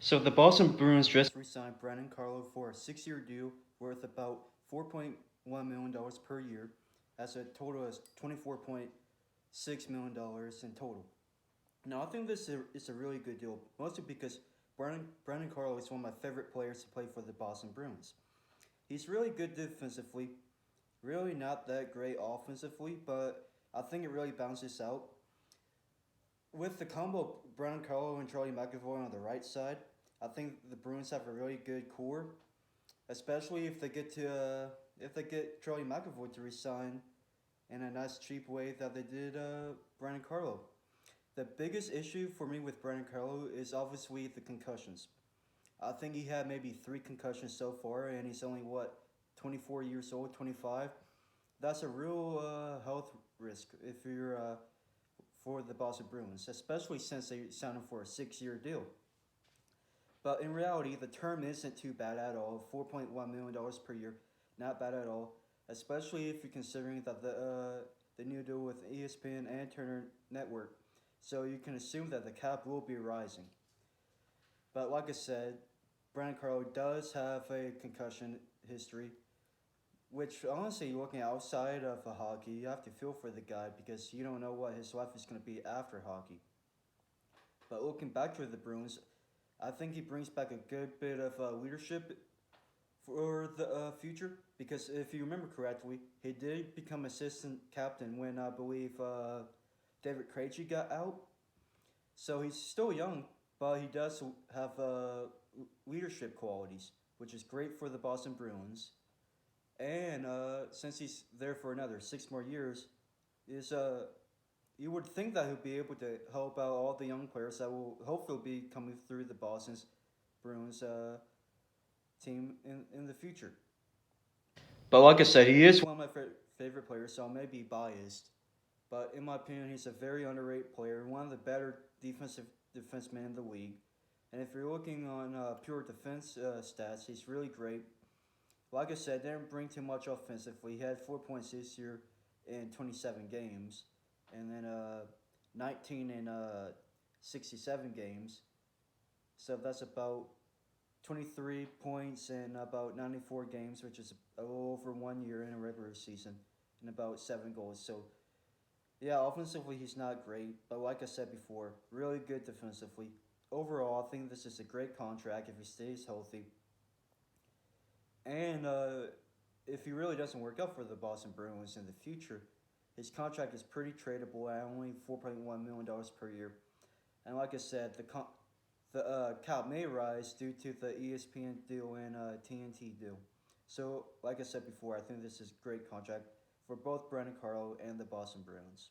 So the Boston Bruins just re-signed Brandon Carlo for a 6-year deal worth about $4.1 million per year. That's a total of $24.6 million in total. Now I think is a really good deal, mostly because Brandon Carlo is one of my favorite players to play for the Boston Bruins. He's really good defensively, really not that great offensively, but I think it really balances out. With the combo of Brandon Carlo and Charlie McAvoy on the right side, I think the Bruins have a really good core, especially if they get Charlie McAvoy to resign in a nice cheap way that they did Brandon Carlo. The biggest issue for me with Brandon Carlo is obviously the concussions. I think he had maybe 3 concussions so far, and he's only 24 years old, 25. That's a real health risk if you're for the Boston Bruins, especially since they signed him for a 6-year deal. But in reality, the term isn't too bad at all. $4.1 million per year, not bad at all. Especially if you're considering that the new deal with ESPN and Turner Network, so you can assume that the cap will be rising. But like I said, Brandon Carlo does have a concussion history, which honestly, looking outside of hockey, you have to feel for the guy because you don't know what his life is going to be after hockey. But looking back to the Bruins, I think he brings back a good bit of leadership for the future because if you remember correctly, he did become assistant captain when I believe David Krejci got out. So he's still young, but he does have leadership qualities, which is great for the Boston Bruins. And since he's there for another 6 more years, is you would think that he'll be able to help out all the young players that will hopefully be coming through the Boston's Bruins team in the future. But like I said, he is one of my favorite players, so I may be biased. But in my opinion, he's a very underrated player, one of the better defensemen in the league. And if you're looking on pure defense stats, he's really great. Like I said, didn't bring too much offensively. He had 4 points this year in 27 games, and then 19 in 67 games. So that's about 23 points in about 94 games, which is a little over 1 year in a regular season, and about 7 goals. So yeah, offensively he's not great, but like I said before, really good defensively. Overall, I think this is a great contract if he stays healthy. And if he really doesn't work out for the Boston Bruins in the future, his contract is pretty tradable at only $4.1 million per year. And like I said, the cap may rise due to the ESPN deal and TNT deal. So, like I said before, I think this is a great contract for both Brandon Carlo and the Boston Bruins.